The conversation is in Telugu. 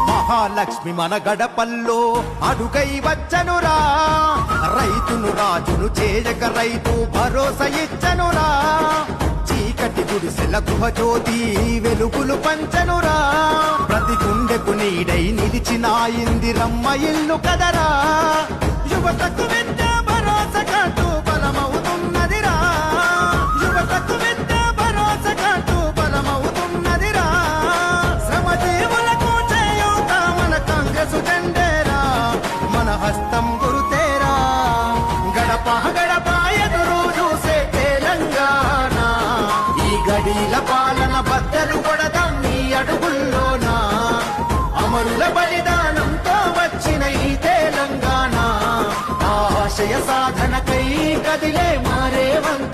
మహాలక్ష్మి మన గడపల్లో అడుగై వచ్చనురా, రైతును రాజును చేయక రైతు భరోసా ఇచ్చనురా, చీకటి గుడిసెల గృహజ్యోతి వెలుగులు పంచనురా, ప్రతి గుండెకు నీడై నిలిచిన ఇందిరమ్మ ఇల్లు కదరా, యువతకు విద్యా భరోసా కాటు బలమవుతున్నదిరా, యువతకు విద్యా భరోసా కాటు బలమవుతున్నదిరా, శ్రమజీవులకు చేయూత మన కాంగ్రెస్ జెండేరా, మన హస్తం గురుతేరా, గడప గడప ఎదురు చూసే తెలంగాణ, ఈ గడీల పాలన బద్దలు కొడదాం నీ అడుగుల్లోనా, అమరుల బలిదానంతో వచ్చిన ఈ తెలంగాణ, ఆశయ సాధనకై కదిలే మారేవంత